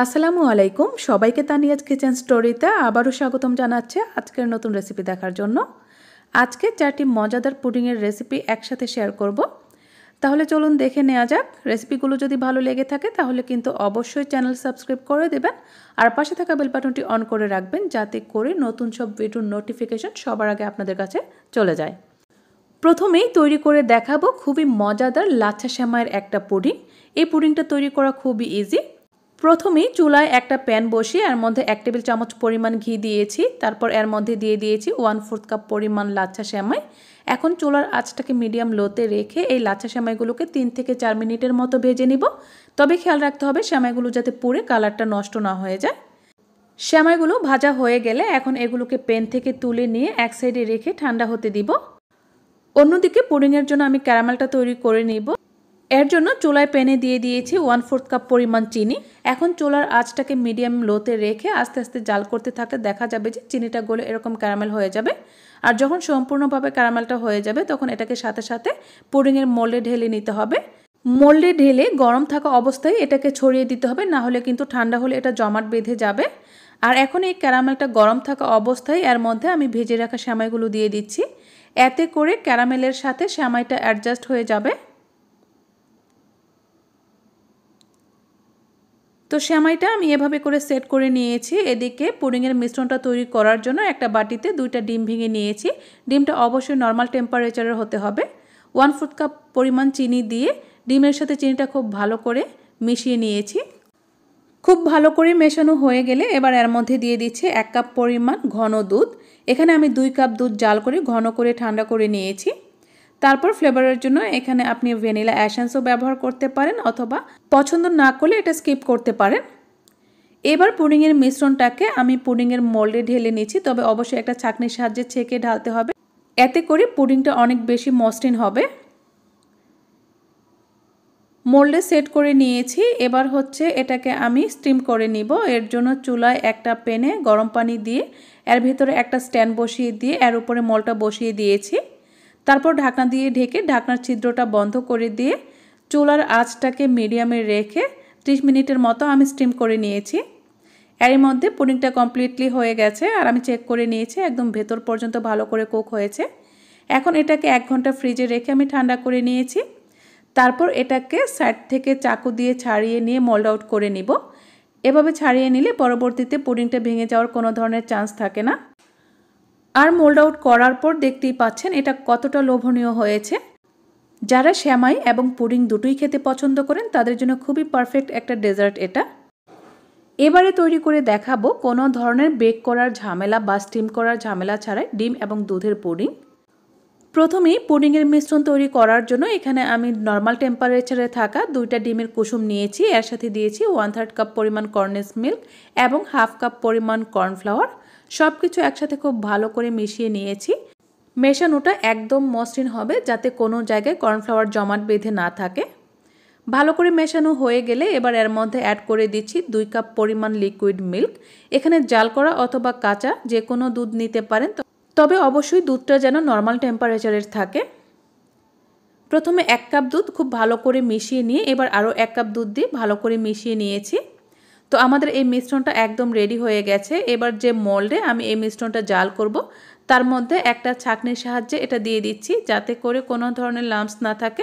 আসসালামু আলাইকুম সবাইকে তানিয়াজ কিচেন স্টোরিতে আবারও স্বাগতম জানাচ্ছি আজকের নতুন রেসিপি দেখার জন্য। আজকে 4টি মজাদার পুডিংয়ের রেসিপি একসাথে শেয়ার করব। তাহলে চলুন দেখে নেওয়া যাক। রেসিপিগুলো যদি ভালো লেগে থাকে তাহলে কিন্তু অবশ্যই চ্যানেল সাবস্ক্রাইব করে দেবেন আর পাশে থাকা বেল বাটনটি অন করে রাখবেন যাতে করে নতুন সব ভিডিওর নোটিফিকেশন সবার আগে আপনাদের কাছে চলে যায়। প্রথমেই তৈরি করে দেখাবো খুবই মজাদার লাচ্ছা সেমাইয়ের একটা পুডিং। এই পুডিংটা তৈরি করা খুবই ইজি। প্রথমেই চুলায় একটা প্যান বসিয়ে এর মধ্যে 1 টেবিল চামচ পরিমাণ ঘি দিয়েছি। তারপর এর মধ্যে দিয়ে দিয়েছি 1/4 কাপ পরিমাণ লাচ্ছা সেমাই। এখন চুলার আঁচটাকে মিডিয়াম লোতে রেখে এই লাচ্ছা সেমাইগুলোকে 3 থেকে 4 মিনিটের মতো ভেজে নিব। তবে খেয়াল রাখতে হবে সেমাইগুলো যাতে পুড়ে কালারটা নষ্ট না হয়ে যায়। সেমাইগুলো ভাজা হয়ে গেলে এখন এগুলোকে প্যান থেকে তুলে নিয়ে এক সাইডে রেখে ঠান্ডা হতে দিব। অন্যদিকে পুডিংয়ের জন্য আমি ক্যারামেলটা তৈরি করে নিব। এর জন্য চুলায় প্যানে দিয়ে দিয়েছি 1/4 কাপ পরিমাণ চিনি। এখন চুলার আঁচটাকে মিডিয়াম লোতে রেখে আস্তে আস্তে জাল করতে থাকলে দেখা যাবে যে চিনিটা গলে এরকম ক্যারামেল হয়ে যাবে। আর যখন সম্পূর্ণভাবে ক্যারামেলটা হয়ে যাবে তখন এটাকে সাথে সাথে পুডিংয়ের মোল্ডে ঢেলে নিতে হবে। মোল্ডে ঢেলে গরম থাকা অবস্থায় এটাকে ছড়িয়ে দিতে হবে, না হলে কিন্তু ঠান্ডা হলে এটা জমাট বেঁধে যাবে। আর এখন এই ক্যারামেলটা গরম থাকা অবস্থায় এর মধ্যে আমি ভেজে রাখা সেমাইগুলো দিয়ে দিচ্ছি। এতে করে ক্যারামেলের সাথে সেমাইটা অ্যাডজাস্ট হয়ে যাবে। তো সেমাইটা আমি এভাবে করে সেট করে নিয়েছি। এদিকে পুডিংয়ের মিশ্রণটা তৈরি করার জন্য একটা বাটিতে 2টা ডিম ভেঙে নিয়েছি। ডিমটা অবশ্যই নর্মাল টেম্পারেচারের হতে হবে। 1/4 কাপ পরিমাণ চিনি দিয়ে ডিমের সাথে চিনিটা খুব ভালো করে মিশিয়ে নিয়েছি। খুব ভালো করে মেশানো হয়ে গেলে এবার এর মধ্যে দিয়ে দিচ্ছি 1 কাপ পরিমাণ ঘন দুধ। এখানে আমি 2 কাপ দুধ জাল করে ঘন করে ঠান্ডা করে নিয়েছি। তারপর ফ্লেভারের জন্য এখানে আপনি ভ্যানিলা এসেন্সও ব্যবহার করতে পারেন অথবা পছন্দ না করলে এটা স্কিপ করতে পারেন। এবার পুডিংয়ের মিশ্রণটাকে আমি পুডিংয়ের মোল্ডে ঢেলে নিচ্ছি, তবে অবশ্যই একটা ছাঁকনির সাহায্যে ছেঁকে ঢালতে হবে। এতে করে পুডিংটা অনেক বেশি মসৃণ হবে। মোল্ডে সেট করে নিয়েছি। এবার এটাকে আমি স্টিম করে নিব। এর জন্য চুলায় একটা প্যানে গরম পানি দিয়ে এর ভিতরে একটা স্ট্যান্ড বসিয়ে দিয়ে এর উপরে মোল্ডটা বসিয়ে দিয়েছি। তারপর ঢাকনা দিয়ে ঢেকে ঢাকনার ছিদ্রটা বন্ধ করে দিয়ে চুলার আঁচটাকে মিডিয়ামে রেখে 30 মিনিটের মতো আমি স্টিম করে নিয়েছি। এর মধ্যে পুডিংটা কমপ্লিটলি হয়ে গেছে আর আমি চেক করে নিয়েছি একদম ভেতর পর্যন্ত ভালো করে কুক হয়েছে। এখন এটাকে 1 ঘন্টা ফ্রিজে রেখে আমি ঠান্ডা করে নিয়েছি। তারপর এটাকে সাইড থেকে চাকু দিয়ে ছাড়িয়ে নিয়ে মোল্ড আউট করে নিব। এভাবে ছাড়িয়ে নিলে পরবর্তীতে পুডিংটা ভেঙে যাওয়ার কোনো ধরনের চান্স থাকে না। আর মোল্ড আউট করার পর দেখতেই পাচ্ছেন এটা কতটা লোভনীয় হয়েছে। যারা সেমাই এবং পুডিং দুটোই খেতে পছন্দ করেন তাদের জন্য খুবই পারফেক্ট একটা ডেজার্ট এটা। এবারে তৈরি করে দেখাবো কোনো ধরনের বেক করার ঝামেলা বা স্টিম করার ঝামেলা ছাড়াই ডিম এবং দুধের পুডিং। প্রথমেই পুডিংয়ের মিশ্রণ তৈরি করার জন্য এখানে আমি নর্মাল টেম্পারেচারে থাকা 2টা ডিমের কুসুম নিয়েছি। এর সাথে দিয়েছি 1/3 কাপ পরিমাণ কর্নেস মিল্ক এবং 1/2 কাপ পরিমাণ কর্নফ্লাওয়ার। সব কিছু একসাথে খুব ভালো করে মিশিয়ে নিয়েছি। মেশানোটা একদম মসৃণ হবে যাতে কোনো জায়গায় কর্নফ্লাওয়ার জমাট বেঁধে না থাকে। ভালো করে মেশানো হয়ে গেলে এবার এর মধ্যে অ্যাড করে দিচ্ছি 2 কাপ পরিমাণ লিকুইড মিল্ক। এখানে জাল করা অথবা কাঁচা যে কোনো দুধ নিতে পারেন, তবে অবশ্যই দুধটা যেন নর্মাল টেম্পারেচারের থাকে। প্রথমে 1 কাপ দুধ খুব ভালো করে মিশিয়ে নিয়ে এবার আরও 1 কাপ দুধ দিয়ে ভালো করে মিশিয়ে নিয়েছি। তো আমাদের এই মিশ্রণটা একদম রেডি হয়ে গেছে। এবার যে মোল্ডে আমি এই মিশ্রণটা জাল করব তার মধ্যে একটা ছাঁকনির সাহায্যে এটা দিয়ে দিচ্ছি যাতে করে কোনো ধরনের লাম্পস না থাকে।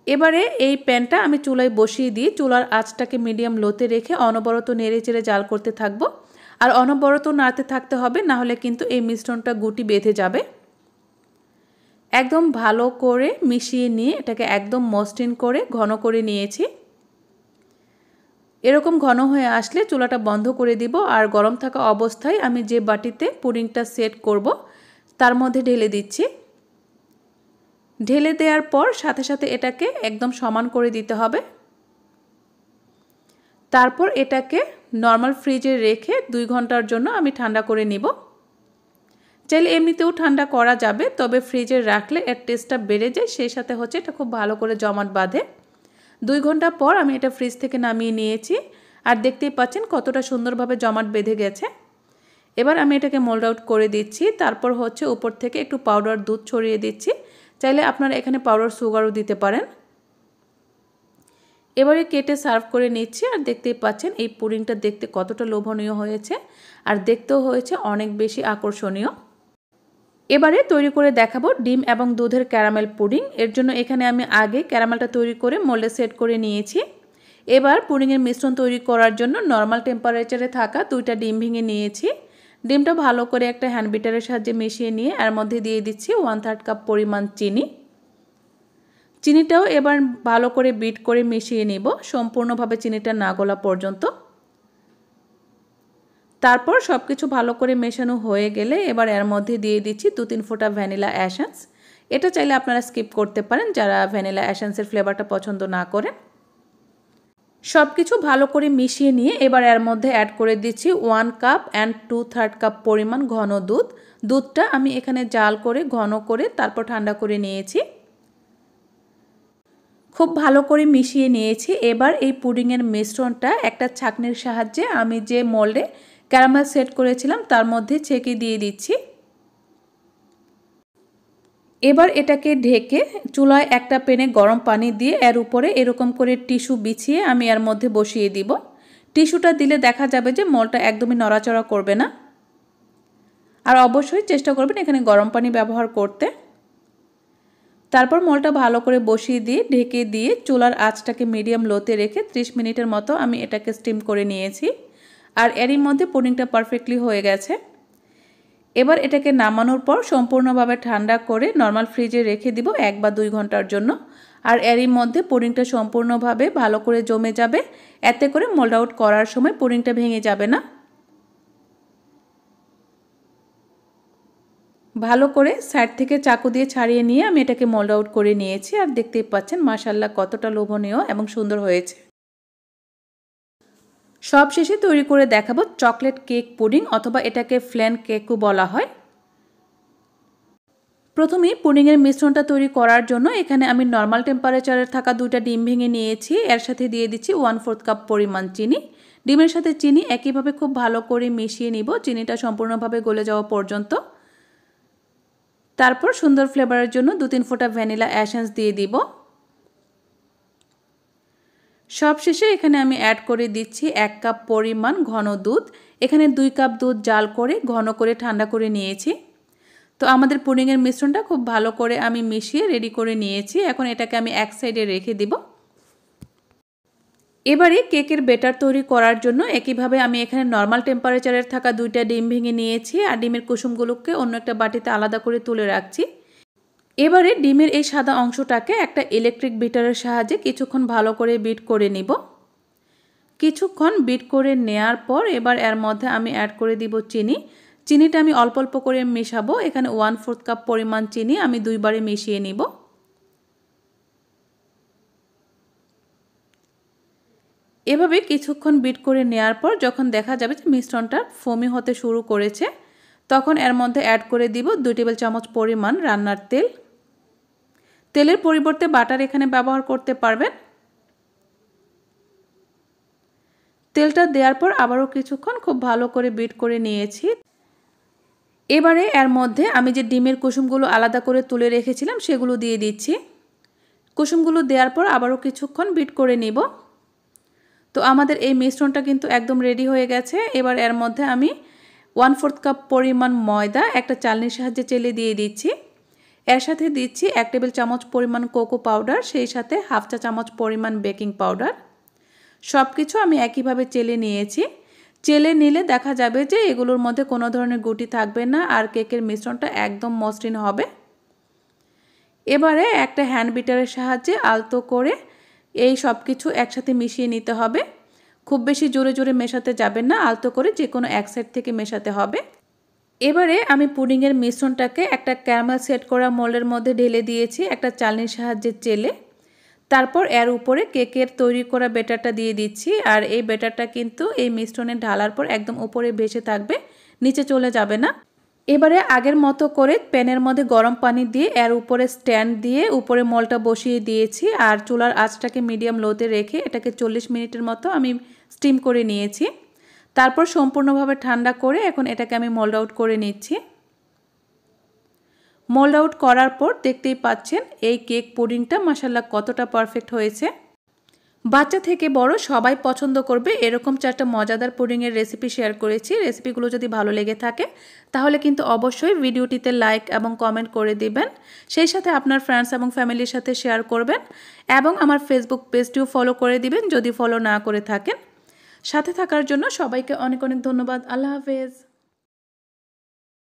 এবারে এই প্যানটা আমি চুলায় বসিয়ে দিয়ে চুলার আঁচটাকে মিডিয়াম লোতে রেখে অনবরত নেড়ে চেড়ে জাল করতে থাকবো। আর অনবরত নাড়তে থাকতে হবে, না হলে কিন্তু এই মিশ্রণটা গুটি বেঁধে যাবে। একদম ভালো করে মিশিয়ে নিয়ে এটাকে একদম মসৃণ করে ঘন করে নিয়েছি। এরকম ঘন হয়ে আসলে চুলাটা বন্ধ করে দিব আর গরম থাকা অবস্থায় আমি যে বাটিতে পুডিংটা সেট করব তার মধ্যে ঢেলে দিচ্ছি। ঢেলে দেওয়ার পর সাথে সাথে এটাকে একদম সমান করে দিতে হবে। তারপর এটাকে নর্মাল ফ্রিজে রেখে 2 ঘন্টার জন্য আমি ঠান্ডা করে নিব। চাইলে এমনিতেও ঠান্ডা করা যাবে, তবে ফ্রিজে রাখলে এর টেস্টটা বেড়ে যায়, সেই সাথে এটা খুব ভালো করে জমাট বাঁধে। 2 ঘন্টা পর আমি এটা ফ্রিজ থেকে নামিয়ে নিয়েছি আর দেখতেই পাচ্ছেন কতটা সুন্দরভাবে জমাট বেঁধে গেছে। এবার আমি এটাকে মোল্ড আউট করে দিচ্ছি। তারপর উপর থেকে একটু পাউডার দুধ ছড়িয়ে দিচ্ছি। চাইলে আপনারা এখানে পাউডার সুগারও দিতে পারেন। এবারে কেটে সার্ভ করে নিচ্ছি। আর দেখতেই পাচ্ছেন এই পুডিংটা দেখতে কতটা লোভনীয় হয়েছে, আর দেখতেও হয়েছে অনেক বেশি আকর্ষণীয়। এবারে তৈরি করে দেখাবো ডিম এবং দুধের ক্যারামেল পুডিং। এর জন্য এখানে আমি আগে ক্যারামেলটা তৈরি করে মোল্ডে সেট করে নিয়েছি। এবার পুডিংয়ের মিশ্রণ তৈরি করার জন্য নর্মাল টেম্পারেচারে থাকা 2টা ডিম ভেঙে নিয়েছি। ডিমটা ভালো করে একটা হ্যান্ড বিটারের সাহায্যে মিশিয়ে নিয়ে এর মধ্যে দিয়ে দিচ্ছি 1/3 কাপ পরিমাণ চিনি। চিনিটাও এবার ভালো করে বিট করে মিশিয়ে নিব সম্পূর্ণভাবে চিনিটা না গলা পর্যন্ত। তারপর সব কিছু ভালো করে মেশানো হয়ে গেলে এবার এর মধ্যে দিয়ে দিচ্ছি 2-3 ফোঁটা ভ্যানিলা এসেন্স। এটা চাইলে আপনারা স্কিপ করতে পারেন যারা ভ্যানিলা এসেন্সের ফ্লেভারটা পছন্দ না করেন। সব কিছু ভালো করে মিশিয়ে নিয়ে এবার এর মধ্যে অ্যাড করে দিচ্ছি 1 কাপ অ্যান্ড 2/3 কাপ পরিমাণ ঘন দুধ। দুধটা আমি এখানে জাল করে ঘন করে তারপর ঠান্ডা করে নিয়েছি। খুব ভালো করে মিশিয়ে নিয়েছি। এবার এই পুডিংয়ের মিশ্রণটা একটা ছাঁকনির সাহায্যে আমি যে মোল্ডে ক্যারামেল সেট করেছিলাম তার মধ্যে ছেঁকে দিয়ে দিচ্ছি। এবার এটাকে ঢেকে চুলায় একটা প্যানে গরম পানি দিয়ে এর উপরে এরকম করে টিস্যু বিছিয়ে আমি এর মধ্যে বসিয়ে দিব। টিস্যুটা দিলে দেখা যাবে যে মোল্ডটা একদমই নড়াচড়া করবে না। আর অবশ্যই চেষ্টা করবেন এখানে গরম পানি ব্যবহার করতে। তারপর মোল্ডটা ভালো করে বসিয়ে দিয়ে ঢেকে দিয়ে চুলার আঁচটাকে মিডিয়াম লোতে রেখে 30 মিনিটের মতো আমি এটাকে স্টিম করে নিয়েছি। আর এরই মধ্যে পুডিংটা পারফেক্টলি হয়ে গেছে। এবার এটাকে নামানোর পর সম্পূর্ণভাবে ঠান্ডা করে নর্মাল ফ্রিজে রেখে দিব 1 বা 2 ঘন্টার জন্য। আর এরই মধ্যে পুডিংটা সম্পূর্ণভাবে ভালো করে জমে যাবে, এতে করে মোল্ড আউট করার সময় পুডিংটা ভেঙে যাবে না। ভালো করে সাইড থেকে চাকু দিয়ে ছাড়িয়ে নিয়ে আমি এটাকে মোল্ড আউট করে নিয়েছি। আর দেখতেই পাচ্ছেন মাশাআল্লাহ কতটা লোভনীয় এবং সুন্দর হয়েছে। সব শেষে তৈরি করে দেখাবো চকলেট কেক পুডিং, অথবা এটাকে ফ্ল্যান কেকও বলা হয়। প্রথমেই পুডিংয়ের মিশ্রণটা তৈরি করার জন্য এখানে আমি নর্মাল টেম্পারেচারে থাকা 2টা ডিম ভেঙে নিয়েছি। এর সাথে দিয়ে দিচ্ছি 1/4 কাপ পরিমাণ চিনি। ডিমের সাথে চিনি একইভাবে খুব ভালো করে মিশিয়ে নিব চিনিটা সম্পূর্ণভাবে গলে যাওয়া পর্যন্ত। তারপর সুন্দর ফ্লেভারের জন্য 2-3 ফোঁটা ভ্যানিলা এসেন্স দিয়ে দিব। সবশেষে এখানে আমি অ্যাড করে দিচ্ছি 1 কাপ পরিমাণ ঘন দুধ। এখানে 2 কাপ দুধ জাল করে ঘন করে ঠান্ডা করে নিয়েছি। তো আমাদের পুডিংয়ের মিশ্রণটা খুব ভালো করে আমি মিশিয়ে রেডি করে নিয়েছি। এখন এটাকে আমি এক সাইডে রেখে দিব। এবারে কেকের ব্যাটার তৈরি করার জন্য একইভাবে আমি এখানে নর্মাল টেম্পারেচারের থাকা 2টা ডিম ভেঙে নিয়েছি। আর ডিমের কুসুমগুলোকে অন্য একটা বাটিতে আলাদা করে তুলে রাখছি। এবারে ডিমের এই সাদা অংশটাকে একটা ইলেকট্রিক বিটারের সাহায্যে কিছুক্ষণ ভালো করে বিট করে নিব। কিছুক্ষণ বিট করে নেয়ার পর এবার এর মধ্যে আমি অ্যাড করে দিব চিনি। চিনিটা আমি অল্প অল্প করে মেশাবো। এখানে 1/4 কাপ পরিমাণ চিনি আমি 2 বারে মিশিয়ে নিব। এভাবে কিছুক্ষণ বিট করে নেয়ার পর যখন দেখা যাবে যে মিশ্রণটা ফোমি হতে শুরু করেছে, তখন এর মধ্যে অ্যাড করে দিব 2 টেবিল চামচ পরিমাণ রান্নার তেল। তেলের পরিবর্তে বাটার এখানে ব্যবহার করতে পারবেন। তেলটা দেওয়ার পর আবারও কিছুক্ষণ খুব ভালো করে বিট করে নিয়েছি। এবারে এর মধ্যে আমি যে ডিমের কুসুমগুলো আলাদা করে তুলে রেখেছিলাম সেগুলো দিয়ে দিচ্ছি। কুসুমগুলো দেওয়ার পর আবারও কিছুক্ষণ বিট করে নিব। তো আমাদের এই মিশ্রণটা কিন্তু একদম রেডি হয়ে গেছে। এবার এর মধ্যে আমি 1/4 কাপ পরিমাণ ময়দা একটা চালনির সাহায্যে চেলে দিয়ে দিচ্ছি। এর সাথে দিচ্ছি 1 টেবিল চামচ পরিমাণ কোকো পাউডার, সেই সাথে হাফ চা চামচ পরিমাণ বেকিং পাউডার। সব কিছু আমি একইভাবে চেলে নিয়েছি। চেলে নিলে দেখা যাবে যে এগুলোর মধ্যে কোনো ধরনের গুটি থাকবে না আর কেকের মিশ্রণটা একদম মসৃণ হবে। এবারে একটা হ্যান্ড বিটারের সাহায্যে আলতো করে এই সব কিছু একসাথে মিশিয়ে নিতে হবে। খুব বেশি জোরে জোরে মেশাতে যাবেন না, আলতো করে যে কোনো এক সাইড থেকে মেশাতে হবে। এবারে আমি পুডিংয়ের মিশ্রণটাকে একটা ক্যারামেল সেট করা মোল্ডের মধ্যে ঢেলে দিয়েছি একটা চালনির সাহায্যে চেলে। তারপর এর উপরে কেকের তৈরি করা ব্যাটারটা দিয়ে দিচ্ছি। আর এই ব্যাটারটা কিন্তু এই মিশ্রণে ঢালার পর একদম উপরে ভেসে থাকবে, নিচে চলে যাবে না। এবারে আগের মতো করে প্যানের মধ্যে গরম পানি দিয়ে এর উপরে স্ট্যান্ড দিয়ে উপরে মোল্ডটা বসিয়ে দিয়েছি। আর চুলার আঁচটাকে মিডিয়াম লোতে রেখে এটাকে 40 মিনিটের মতো আমি স্টিম করে নিয়েছি। তারপর সম্পূর্ণভাবে ঠান্ডা করে এখন এটাকে আমি মোল্ড আউট করে নিচ্ছি। মোল্ড আউট করার পর দেখতেই পাচ্ছেন এই কেক পুডিংটা মাশাআল্লাহ কতটা পারফেক্ট হয়েছে। বাচ্চা থেকে বড় সবাই পছন্দ করবে এরকম 4টা মজাদার পুডিংয়ের রেসিপি শেয়ার করেছি। রেসিপিগুলো যদি ভালো লেগে থাকে তাহলে কিন্তু অবশ্যই ভিডিওটিতে লাইক এবং কমেন্ট করে দিবেন। সেই সাথে আপনার ফ্রেন্ডস এবং ফ্যামিলির সাথে শেয়ার করবেন এবং আমার ফেসবুক পেজটিও ফলো করে দিবেন যদি ফলো না করে থাকেন। সাথে থাকার জন্য সবাইকে অনেক অনেক ধন্যবাদ। আল্লাহ হাফেজ।